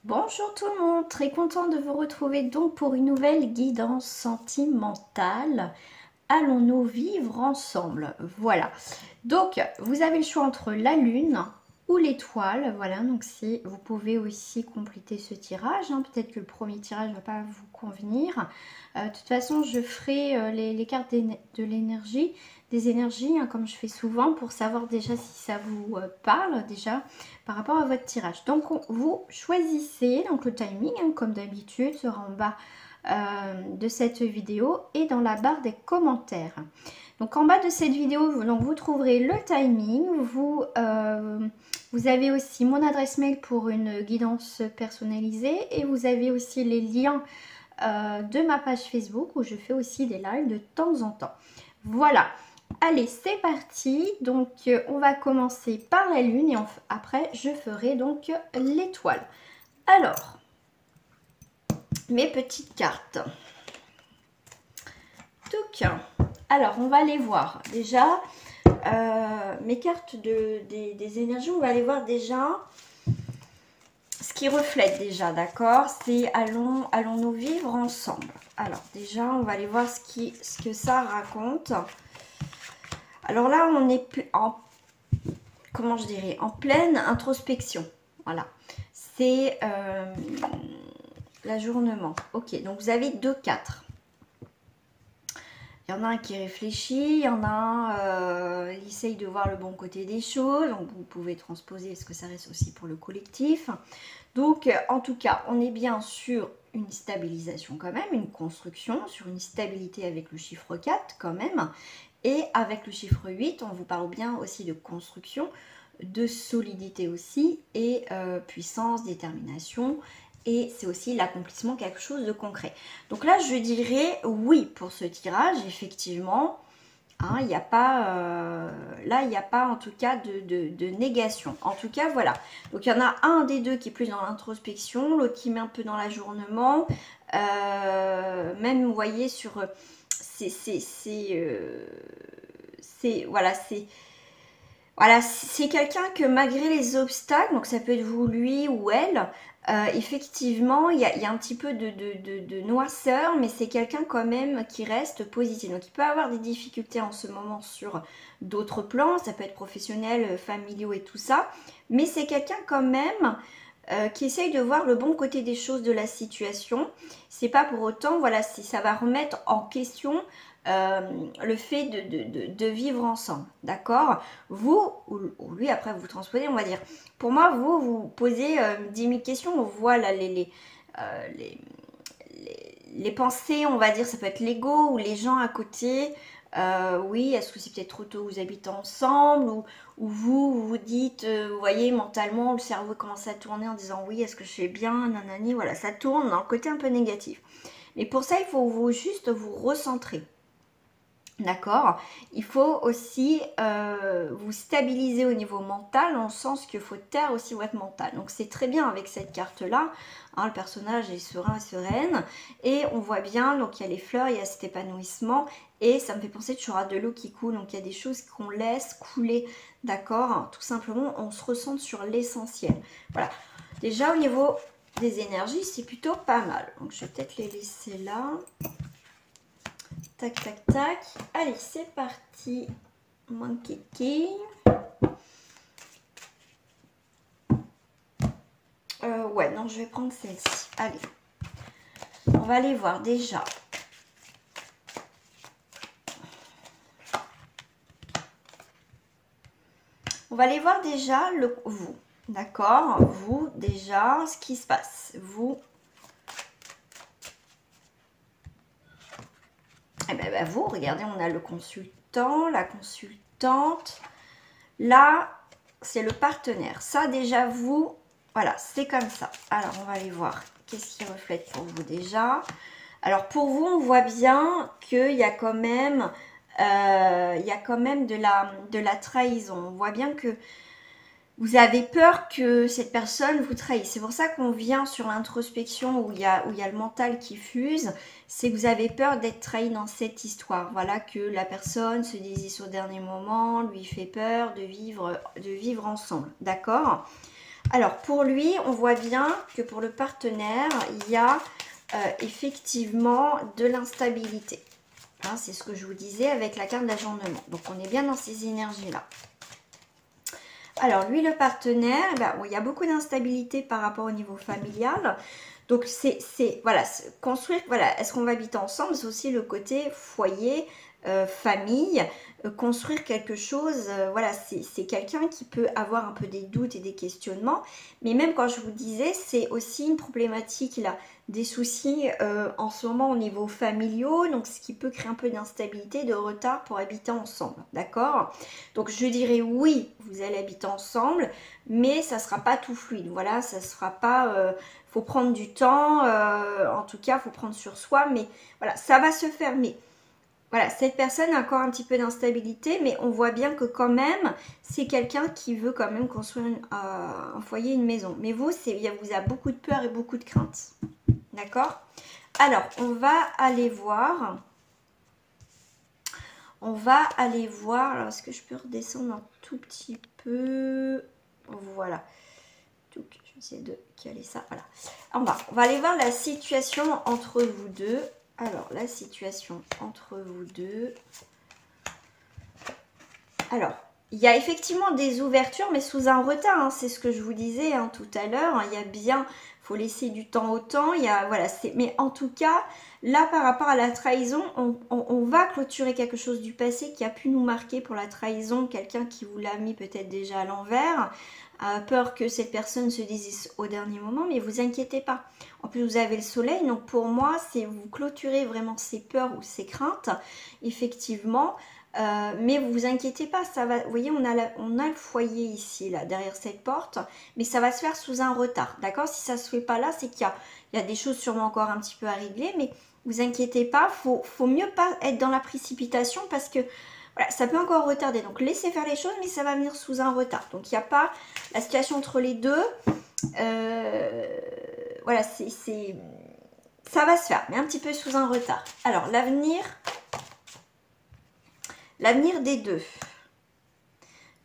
Bonjour tout le monde, très content de vous retrouver donc pour une nouvelle guidance sentimentale. Allons-nous vivre ensemble? Voilà. Donc, vous avez le choix entre la lune ou l'étoile. Voilà, donc vous pouvez aussi compléter ce tirage, hein. Peut-être que le premier tirage ne va pas vous convenir. De toute façon, je ferai les cartes de l'énergie, des énergies, hein, comme je fais souvent, pour savoir déjà si ça vous parle déjà par rapport à votre tirage. Donc, vous choisissez, donc le timing, hein, comme d'habitude, sera en bas de cette vidéo et dans la barre des commentaires. Donc en bas de cette vidéo, donc vous trouverez le timing, vous avez aussi mon adresse mail pour une guidance personnalisée et vous avez aussi les liens de ma page Facebook où je fais aussi des lives de temps en temps. Voilà, allez c'est parti. Donc on va commencer par la lune et après je ferai donc l'étoile. Alors, mes petites cartes. Donc, alors on va aller voir déjà mes cartes des énergies. On va aller voir déjà ce qui reflète déjà, d'accord? C'est allons-nous vivre ensemble? Alors déjà on va aller voir ce que ça raconte. Alors là on est comment je dirais, en pleine introspection. Voilà, c'est l'ajournement. Ok, donc vous avez 2-4. Il y en a un qui réfléchit, il y en a un qui essaye de voir le bon côté des choses. Donc vous pouvez transposer, est-ce que ça reste aussi pour le collectif? Donc en tout cas, on est bien sur une stabilisation quand même, une construction, sur une stabilité avec le chiffre 4 quand même. Et avec le chiffre 8, on vous parle bien aussi de construction, de solidité aussi, et puissance, détermination. Et c'est aussi l'accomplissement de quelque chose de concret. Donc là, je dirais oui pour ce tirage, effectivement. Hein, il n'y a pas, là, il n'y a pas en tout cas de négation. En tout cas, voilà. Donc il y en a un des deux qui est plus dans l'introspection, l'autre qui met un peu dans l'ajournement. Même, vous voyez, sur... Voilà, c'est quelqu'un que malgré les obstacles, donc ça peut être vous, lui ou elle, effectivement, il y a un petit peu de noirceur, mais c'est quelqu'un quand même qui reste positif. Donc il peut avoir des difficultés en ce moment sur d'autres plans, ça peut être professionnel, familiaux et tout ça, mais c'est quelqu'un quand même qui essaye de voir le bon côté des choses de la situation. C'est pas pour autant, voilà, si ça va remettre en question le fait de vivre ensemble, d'accord? Vous, ou lui, après vous transposez, on va dire. Pour moi, vous posez 10 000 questions, on voit là les pensées, on va dire, ça peut être l'ego ou les gens à côté. Oui, est-ce que c'est peut-être trop tôt, vous habitez ensemble ou vous dites, vous voyez, mentalement, le cerveau commence à tourner en disant oui, est-ce que je fais bien, nanani, voilà, ça tourne dans le côté un peu négatif. Mais pour ça, il faut juste vous recentrer. D'accord. Il faut aussi vous stabiliser au niveau mental, en le sens qu'il faut taire aussi votre mental. Donc c'est très bien avec cette carte-là. Hein, le personnage est serein et sereine. Et on voit bien, donc il y a les fleurs, il y a cet épanouissement. Et ça me fait penser toujours à de l'eau qui coule. Donc il y a des choses qu'on laisse couler. D'accord. Tout simplement, on se ressent sur l'essentiel. Voilà. Déjà au niveau des énergies, c'est plutôt pas mal. Donc je vais peut-être les laisser là. Tac, tac, tac. Allez, c'est parti. Mon kiki. Ouais, non, je vais prendre celle-ci. Allez. On va aller voir déjà. On va aller voir déjà vous. D'accord? Vous, déjà, ce qui se passe. Vous. Eh ben, vous, regardez, on a le consultant, la consultante. Là, c'est le partenaire. Ça, déjà, vous, voilà, c'est comme ça. Alors, on va aller voir qu'est-ce qui reflète pour vous déjà. Alors, pour vous, on voit bien qu'il y a quand même, de la trahison. On voit bien que vous avez peur que cette personne vous trahisse. C'est pour ça qu'on vient sur l'introspection où il y a le mental qui fuse. C'est que vous avez peur d'être trahi dans cette histoire. Voilà, que la personne se désiste au dernier moment, lui fait peur de vivre ensemble. D'accord ? Alors, pour lui, on voit bien que pour le partenaire, il y a effectivement de l'instabilité. Hein, c'est ce que je vous disais avec la carte d'ajournement. Donc, on est bien dans ces énergies-là. Alors, lui, le partenaire, ben, il y a beaucoup d'instabilité par rapport au niveau familial. Donc, voilà, construire, voilà, est-ce qu'on va habiter ensemble? C'est aussi le côté foyer, famille, construire quelque chose. Voilà, c'est quelqu'un qui peut avoir un peu des doutes et des questionnements. Mais même quand je vous disais, c'est aussi une problématique, il a des soucis en ce moment au niveau familiaux. Donc, ce qui peut créer un peu d'instabilité, de retard pour habiter ensemble. D'accord? Donc, je dirais oui, vous allez habiter ensemble, mais ça ne sera pas tout fluide. Voilà, ça ne sera pas... faut prendre du temps, en tout cas, il faut prendre sur soi, mais voilà, ça va se faire. Mais voilà, cette personne a encore un petit peu d'instabilité, mais on voit bien que quand même, c'est quelqu'un qui veut quand même construire un foyer, une maison. Mais vous, vous avez beaucoup de peur et beaucoup de crainte. D'accord? Alors, on va aller voir. On va aller voir. Alors, est-ce que je peux redescendre un tout petit peu? Voilà. Donc, je vais essayer de caler ça. Voilà. On va aller voir la situation entre vous deux. Alors, la situation entre vous deux. Alors, il y a effectivement des ouvertures, mais sous un retard. Hein, c'est ce que je vous disais tout à l'heure. Il y a bien, il faut laisser du temps au temps. Il y a, voilà, mais en tout cas, là, par rapport à la trahison, on va clôturer quelque chose du passé qui a pu nous marquer pour la trahison. Quelqu'un qui vous l'a mis peut-être déjà à l'envers. Peur que cette personne se dise au dernier moment, mais vous inquiétez pas. En plus, vous avez le soleil, donc pour moi, c'est vous clôturez vraiment ces peurs ou ces craintes, effectivement. Mais vous vous inquiétez pas, ça va. Vous voyez, on a le foyer ici, là, derrière cette porte, mais ça va se faire sous un retard, d'accord? Si ça se fait pas là, c'est qu'il y a des choses sûrement encore un petit peu à régler, mais vous inquiétez pas, faut mieux pas être dans la précipitation parce que voilà, ça peut encore retarder. Donc, laissez faire les choses, mais ça va venir sous un retard. Donc, il n'y a pas la situation entre les deux. Voilà, ça va se faire, mais un petit peu sous un retard. Alors, l'avenir des deux,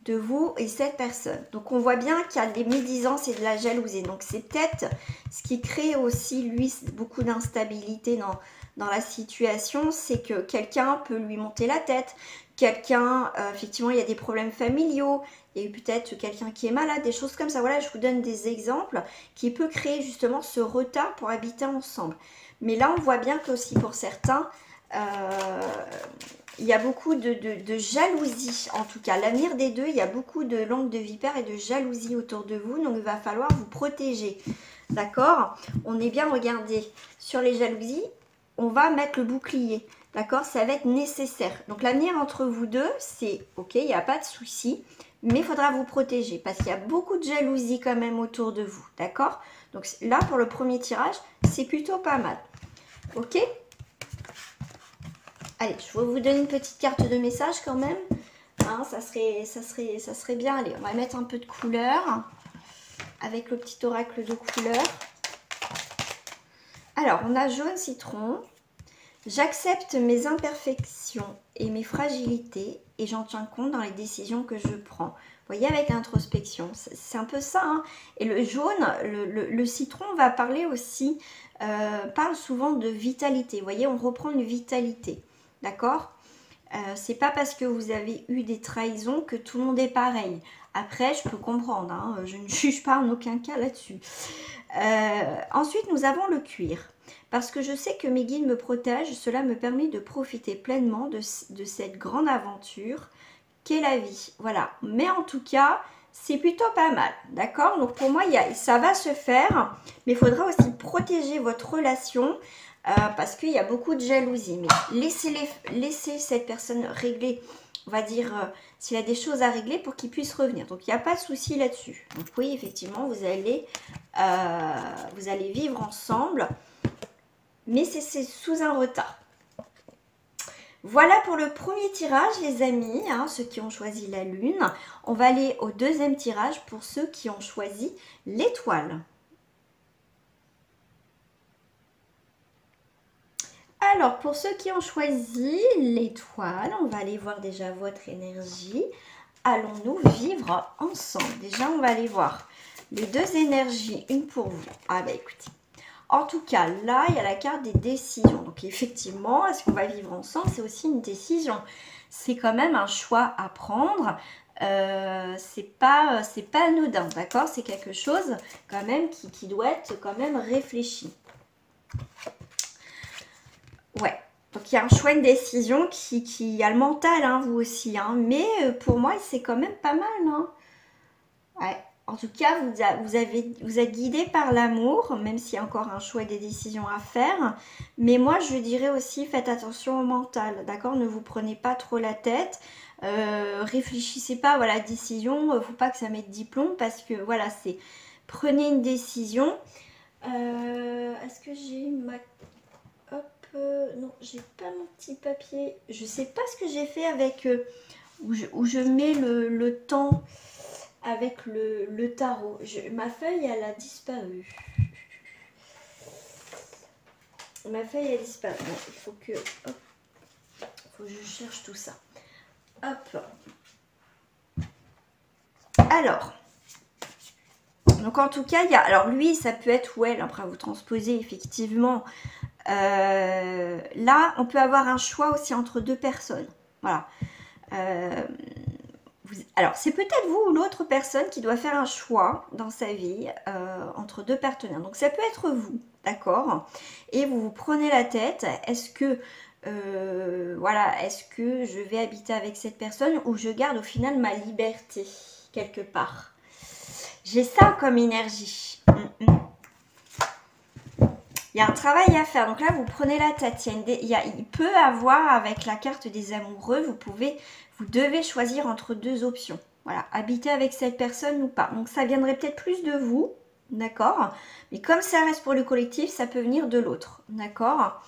de vous et cette personne. Donc, on voit bien qu'il y a des médisances et de la jalousie. Donc, c'est peut-être ce qui crée aussi, lui, beaucoup d'instabilité dans la situation. C'est que quelqu'un peut lui monter la tête. Quelqu'un, effectivement, il y a des problèmes familiaux. Il y a eu peut-être quelqu'un qui est malade, des choses comme ça. Voilà, je vous donne des exemples qui peut créer justement ce retard pour habiter ensemble. Mais là, on voit bien qu'aussi pour certains... il y a beaucoup de jalousie, en tout cas. L'avenir des deux, il y a beaucoup de langue de vipère et de jalousie autour de vous. Donc, il va falloir vous protéger. D'accord? On est bien, regardez, sur les jalousies, on va mettre le bouclier. D'accord? Ça va être nécessaire. Donc, l'avenir entre vous deux, c'est ok, il n'y a pas de souci. Mais il faudra vous protéger parce qu'il y a beaucoup de jalousie quand même autour de vous. D'accord? Donc, là, pour le premier tirage, c'est plutôt pas mal. Ok? Allez, je vais vous donner une petite carte de message quand même. Hein, ça serait bien. Allez, on va mettre un peu de couleur avec le petit oracle de couleur. Alors, on a jaune citron. J'accepte mes imperfections et mes fragilités et j'en tiens compte dans les décisions que je prends. Vous voyez, avec l'introspection, c'est un peu ça. Hein. Et le jaune, le citron va parler aussi, parle souvent de vitalité. Vous voyez, on reprend une vitalité. D'accord? C'est pas parce que vous avez eu des trahisons que tout le monde est pareil. Après, je peux comprendre, hein, je ne juge pas en aucun cas là-dessus. Ensuite, nous avons le cuir. Parce que je sais que mes guides me protègent, cela me permet de profiter pleinement de cette grande aventure qu'est la vie. Voilà. Mais en tout cas, c'est plutôt pas mal. D'accord? Donc pour moi, ça va se faire. Mais il faudra aussi protéger votre relation. Parce qu'il y a beaucoup de jalousie. Mais laissez cette personne régler, on va dire, s'il y a des choses à régler pour qu'il puisse revenir. Donc, il n'y a pas de souci là-dessus. Donc, oui, effectivement, vous allez vivre ensemble. Mais c'est sous un retard. Voilà pour le premier tirage, les amis, hein, ceux qui ont choisi la lune. On va aller au deuxième tirage pour ceux qui ont choisi l'étoile. Alors, pour ceux qui ont choisi l'étoile, on va aller voir déjà votre énergie. Allons-nous vivre ensemble? Déjà, on va aller voir Les deux énergies, une pour vous. Ah bah écoutez. En tout cas, là, il y a la carte des décisions. Donc effectivement, est-ce qu'on va vivre ensemble? C'est aussi une décision. C'est quand même un choix à prendre. C'est pas anodin, d'accord? C'est quelque chose quand même qui doit être quand même réfléchi. Ouais. Donc il y a un choix, une décision qui a le mental, hein, vous aussi. Hein. Mais pour moi, c'est quand même pas mal. Hein. Ouais. En tout cas, vous êtes guidé par l'amour, même s'il y a encore un choix et des décisions à faire. Mais moi, je dirais aussi, faites attention au mental, d'accord? Ne vous prenez pas trop la tête. Réfléchissez pas, voilà, décision. Faut pas que ça mette diplôme parce que, voilà, c'est... Prenez une décision. Est-ce que j'ai ma... Hop, non, j'ai pas mon petit papier. Je sais pas ce que j'ai fait avec... où je mets le temps... Avec le tarot. Ma feuille, elle a disparu. Ma feuille a disparu. Bon, il faut que... Hop, faut que je cherche tout ça. Hop. Alors. Donc, en tout cas, il y a... Alors, lui, ça peut être ou elle. Après, vous transposez, effectivement. Là, on peut avoir un choix aussi entre deux personnes. Voilà. Alors, c'est peut-être vous ou l'autre personne qui doit faire un choix dans sa vie entre deux partenaires. Donc, ça peut être vous, d'accord? Et vous vous prenez la tête. Est-ce que, voilà, est-ce que je vais habiter avec cette personne ou je garde au final ma liberté quelque part? J'ai ça comme énergie. Il y a un travail à faire. Donc là, vous prenez la tête. Il peut avoir, avec la carte des amoureux, vous devez choisir entre deux options. Voilà, habiter avec cette personne ou pas. Donc ça viendrait peut-être plus de vous, d'accord? Mais comme ça reste pour le collectif, ça peut venir de l'autre, d'accord?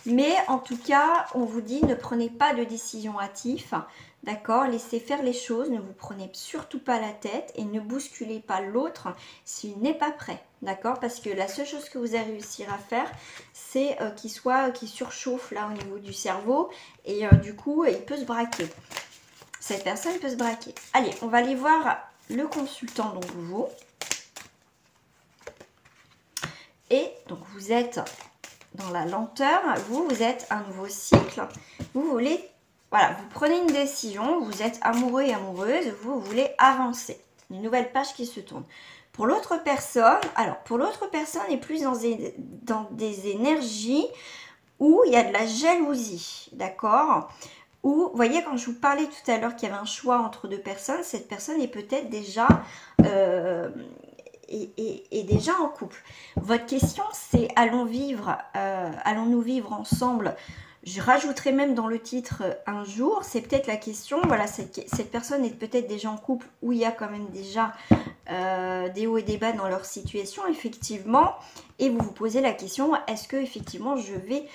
Mais en tout cas, on vous dit, ne prenez pas de décision hâtive, d'accord? Laissez faire les choses, ne vous prenez surtout pas la tête et ne bousculez pas l'autre s'il n'est pas prêt, d'accord? Parce que la seule chose que vous allez réussir à faire, c'est qu'il surchauffe là au niveau du cerveau et du coup, il peut se braquer. Cette personne peut se braquer. Allez, on va aller voir le consultant, donc vous. Et donc, vous êtes dans la lenteur. Vous êtes un nouveau cycle. Vous voulez, voilà, vous prenez une décision. Vous êtes amoureux et amoureuse. Vous voulez avancer. Une nouvelle page qui se tourne. Pour l'autre personne, alors, pour l'autre personne, est plus dans des énergies où il y a de la jalousie, d'accord? Ou, vous voyez, quand je vous parlais tout à l'heure qu'il y avait un choix entre deux personnes, cette personne est peut-être déjà, déjà en couple. Votre question, c'est allons-nous vivre ensemble? Je rajouterai même dans le titre un jour, c'est peut-être la question, voilà, cette personne est peut-être déjà en couple où il y a quand même déjà des hauts et des bas dans leur situation, effectivement, et vous vous posez la question, est-ce que effectivement je vais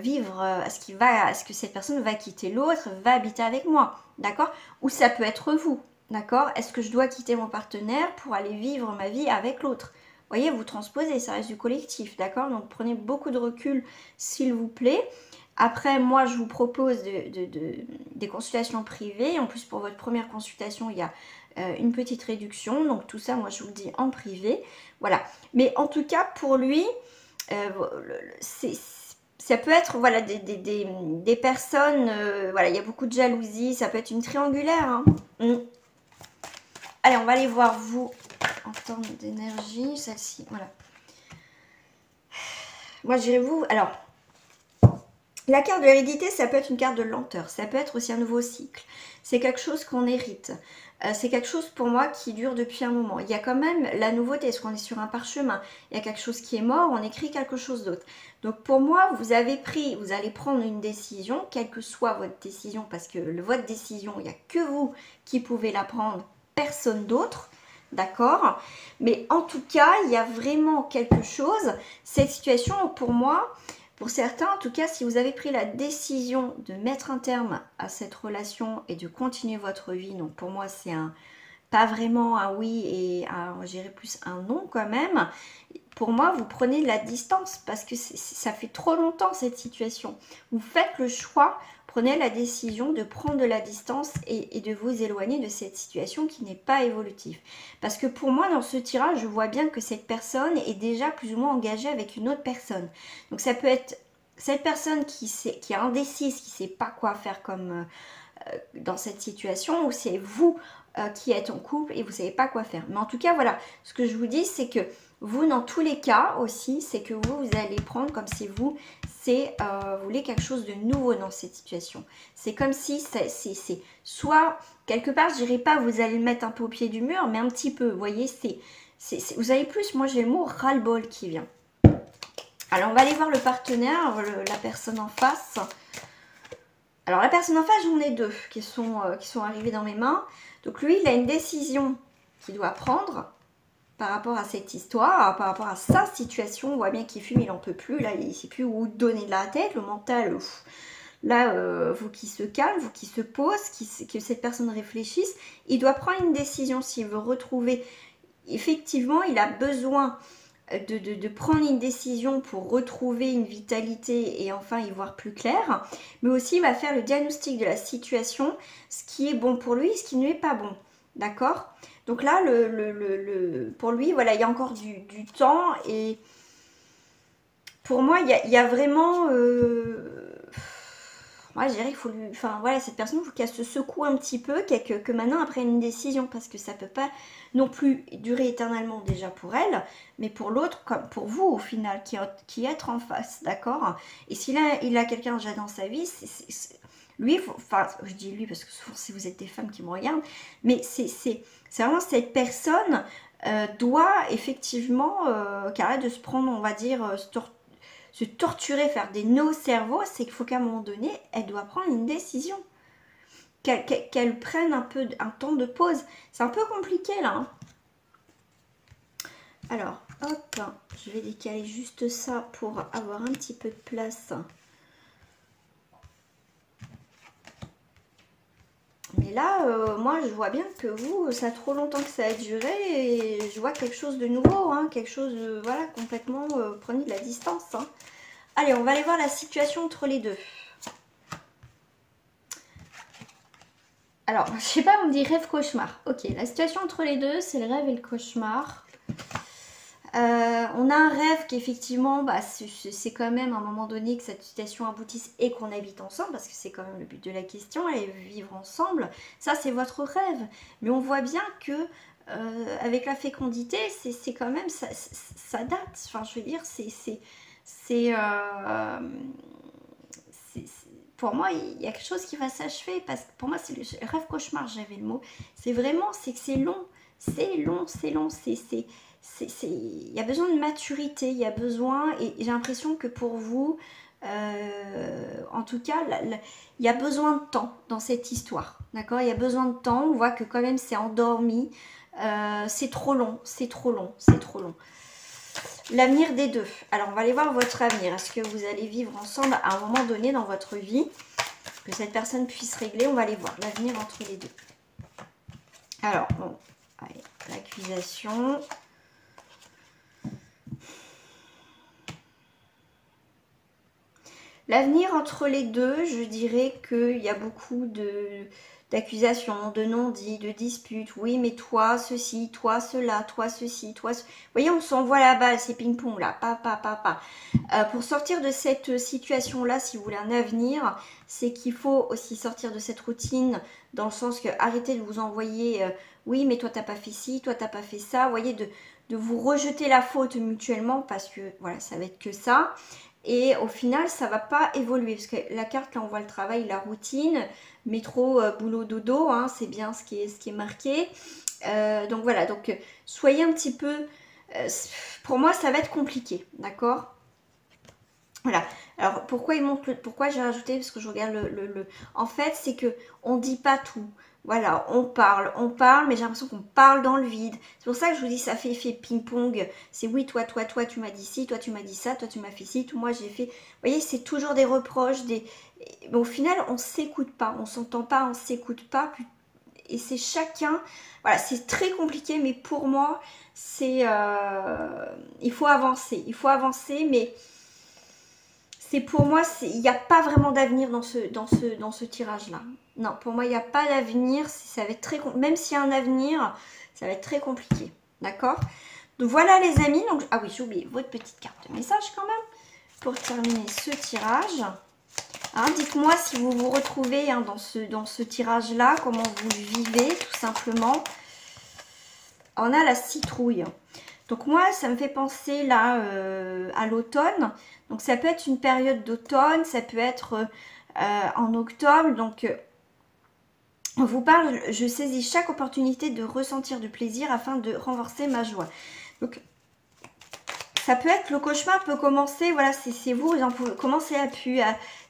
vivre, est-ce que cette personne va quitter l'autre, va habiter avec moi, d'accord? Ou ça peut être vous, d'accord? Est-ce que je dois quitter mon partenaire pour aller vivre ma vie avec l'autre? Vous voyez, vous transposez, ça reste du collectif, d'accord? Donc prenez beaucoup de recul, s'il vous plaît. Après, moi, je vous propose des consultations privées. En plus, pour votre première consultation, il y a une petite réduction. Donc tout ça, moi, je vous le dis en privé. Voilà. Mais en tout cas, pour lui, ça peut être, voilà, des personnes, voilà, il y a beaucoup de jalousie, ça peut être une triangulaire. Hein. Allez, on va aller voir vous en termes d'énergie, celle-ci, voilà. Moi, je dirais vous, alors, la carte de l'hérédité, ça peut être une carte de lenteur, ça peut être aussi un nouveau cycle. C'est quelque chose qu'on hérite. C'est quelque chose pour moi qui dure depuis un moment. Il y a quand même la nouveauté, parce qu'on est sur un parchemin. Il y a quelque chose qui est mort, on écrit quelque chose d'autre. Donc pour moi, vous allez prendre une décision, quelle que soit votre décision, parce que votre décision, il n'y a que vous qui pouvez la prendre, personne d'autre. D'accord? Mais en tout cas, il y a vraiment quelque chose. Cette situation, pour moi, pour certains, en tout cas, si vous avez pris la décision de mettre un terme à cette relation et de continuer votre vie, donc pour moi, c'est pas vraiment un oui et je dirais plus un non quand même. Pour moi, vous prenez de la distance parce que ça fait trop longtemps cette situation. Vous faites le choix, prenez la décision de prendre de la distance et de vous éloigner de cette situation qui n'est pas évolutive. Parce que pour moi, dans ce tirage, je vois bien que cette personne est déjà plus ou moins engagée avec une autre personne. Donc ça peut être cette personne qui est indécise, qui ne sait pas quoi faire comme dans cette situation, ou c'est vous qui êtes en couple et vous ne savez pas quoi faire. Mais en tout cas, voilà, ce que je vous dis, c'est que vous, dans tous les cas aussi, c'est que vous allez prendre comme si vous voulez quelque chose de nouveau dans cette situation. C'est comme si c'est soit, quelque part, je dirais pas vous allez le mettre un peu au pied du mur, mais un petit peu, vous voyez, vous avez plus, moi j'ai le mot ras-le-bol qui vient. Alors, on va aller voir le partenaire, la personne en face. Alors, la personne en face, j'en ai deux qui sont arrivés dans mes mains. Donc, lui, il a une décision qu'il doit prendre par rapport à cette histoire, par rapport à sa situation. On voit bien qu'il fume, il n'en peut plus. Là, il ne sait plus où donner de la tête. Le mental, là, faut qu'il se calme, faut qu'il se pose, que cette personne réfléchisse. Il doit prendre une décision s'il veut retrouver. Effectivement, il a besoin de prendre une décision pour retrouver une vitalité et enfin y voir plus clair. Mais aussi, il va faire le diagnostic de la situation, ce qui est bon pour lui, ce qui ne est pas bon. D'accord ? Donc là, pour lui, voilà, il y a encore du temps et pour moi, il y a vraiment... moi, je dirais qu'il faut lui... Enfin, voilà, cette personne, il faut qu'elle se secoue un petit peu, que maintenant, elle prenne une décision parce que ça ne peut pas non plus durer éternellement déjà pour elle, mais pour l'autre, comme pour vous, au final, qui est en face, d'accord ? Et s'il a quelqu'un déjà dans sa vie, lui, enfin, je dis lui parce que souvent, si vous êtes des femmes qui me regardent, mais c'est vraiment cette personne doit effectivement qu'elle arrête de se prendre, on va dire, se torturer, faire des nœuds au cerveau, c'est qu'il faut qu'à un moment donné, elle doit prendre une décision. Qu'elle prenne un temps de pause. C'est un peu compliqué là. Hein. Alors, hop, je vais décaler juste ça pour avoir un petit peu de place. Mais là, moi, je vois bien que vous, ça a trop longtemps que ça a duré et je vois quelque chose de nouveau, hein, quelque chose, voilà, complètement, prenez de la distance. Hein. Allez, on va aller voir la situation entre les deux. Alors, je sais pas, on me dit rêve-cauchemar. Ok, la situation entre les deux, c'est le rêve et le cauchemar. On a un rêve qu'effectivement, bah, c'est quand même à un moment donné que cette situation aboutisse et qu'on habite ensemble, parce que c'est quand même le but de la question, et vivre ensemble. Ça, c'est votre rêve. Mais on voit bien que avec la fécondité, c'est quand même, ça date. Enfin, je veux dire, pour moi, il y a quelque chose qui va s'achever, parce que pour moi, c'est le rêve cauchemar, j'avais le mot. C'est vraiment, c'est que c'est long. C'est long, c'est long, il y a besoin de maturité, il y a besoin, et j'ai l'impression que pour vous, en tout cas, il y a besoin de temps dans cette histoire, d'accord ? Il y a besoin de temps, on voit que quand même c'est endormi, c'est trop long, c'est trop long, c'est trop long. L'avenir des deux. Alors, on va aller voir votre avenir. Est-ce que vous allez vivre ensemble à un moment donné dans votre vie, que cette personne puisse régler ? On va aller voir l'avenir entre les deux. Alors, bon, allez, l'accusation... L'avenir entre les deux, je dirais qu'il y a beaucoup d'accusations, de non-dits, de disputes. Oui, mais toi, ceci, toi, cela, toi, ceci, toi... Vous voyez, on s'envoie la balle, c'est ping-pong, là. Pour sortir de cette situation-là, si vous voulez un avenir, c'est qu'il faut aussi sortir de cette routine, dans le sens que arrêtez de vous envoyer... oui, mais toi, t'as pas fait ci, toi, t'as pas fait ça. Vous voyez, de vous rejeter la faute mutuellement, parce que, voilà, ça va être que ça. Et au final, ça ne va pas évoluer. Parce que la carte, là, on voit le travail, la routine. Métro, boulot, dodo. Hein, c'est bien ce qui est marqué. Donc voilà. Donc, soyez un petit peu... pour moi, ça va être compliqué. D'accord ? Voilà. Alors, pourquoi j'ai rajouté ? Parce que je regarde En fait, c'est que on ne dit pas tout. Voilà, on parle, mais j'ai l'impression qu'on parle dans le vide. C'est pour ça que je vous dis, ça fait effet ping-pong. C'est oui, toi, tu m'as dit ci, toi, tu m'as dit ça, toi, tu m'as fait ci, tout moi, j'ai fait... Vous voyez, c'est toujours des reproches, Mais au final, on ne s'écoute pas, on ne s'entend pas, on ne s'écoute pas. Et c'est chacun... Voilà, c'est très compliqué, mais pour moi, c'est... Il faut avancer, mais... c'est pour moi, il n'y a pas vraiment d'avenir dans ce tirage-là. Non, pour moi, il n'y a pas d'avenir. Ça va être très, même s'il y a un avenir, ça va être très compliqué. D'accord? Donc voilà les amis. Donc, ah oui, j'ai oublié votre petite carte de message quand même pour terminer ce tirage. Hein, dites-moi si vous vous retrouvez hein, dans ce tirage-là, comment vous le vivez tout simplement. On a la citrouille. Donc moi, ça me fait penser là à l'automne. Donc ça peut être une période d'automne, ça peut être en octobre. Donc on vous parle, je saisis chaque opportunité de ressentir du plaisir afin de renforcer ma joie. Donc ça peut être, le cauchemar peut commencer, voilà, c'est vous en pouvez commencer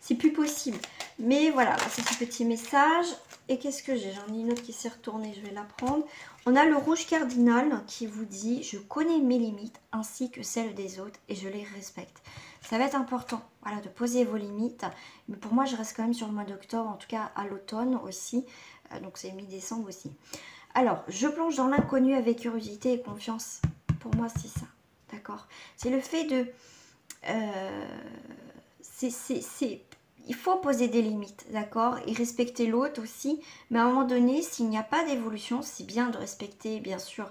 c'est plus possible. Mais voilà, c'est ce petit message. Et qu'est-ce que j'ai? J'en ai une autre qui s'est retournée, je vais la prendre. On a le rouge cardinal qui vous dit « Je connais mes limites ainsi que celles des autres et je les respecte ». Ça va être important, voilà, de poser vos limites. Mais pour moi, je reste quand même sur le mois d'octobre, en tout cas à l'automne aussi. Donc c'est mi-décembre aussi. Alors, je plonge dans l'inconnu avec curiosité et confiance. Pour moi, c'est ça, d'accord? C'est le fait de... il faut poser des limites, d'accord? Et respecter l'autre aussi. Mais à un moment donné, s'il n'y a pas d'évolution, c'est bien de respecter, bien sûr,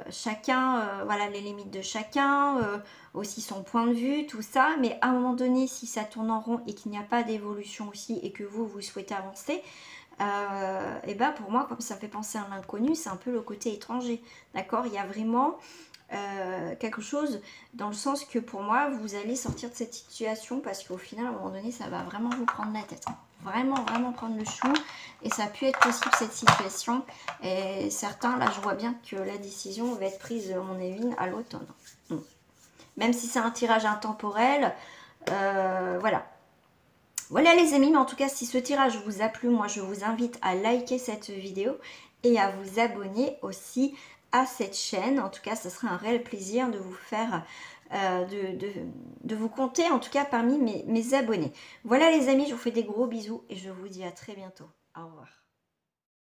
chacun, voilà, les limites de chacun, aussi son point de vue, tout ça. Mais à un moment donné, si ça tourne en rond et qu'il n'y a pas d'évolution aussi et que vous souhaitez avancer, et ben pour moi, comme ça fait penser à l'inconnu, c'est un peu le côté étranger, d'accord? Il y a vraiment... quelque chose dans le sens que pour moi vous allez sortir de cette situation parce qu'au final à un moment donné ça va vraiment vous prendre la tête, vraiment prendre le chou et ça a pu être possible cette situation et certains là je vois bien que la décision va être prise à mon avis à l'automne, même si c'est un tirage intemporel. Voilà les amis, mais en tout cas si ce tirage vous a plu, moi je vous invite à liker cette vidéo et à vous abonner aussi à cette chaîne. En tout cas, ce sera un réel plaisir de vous faire, de vous compter en tout cas parmi mes abonnés. Voilà les amis, je vous fais des gros bisous et je vous dis à très bientôt. Au revoir.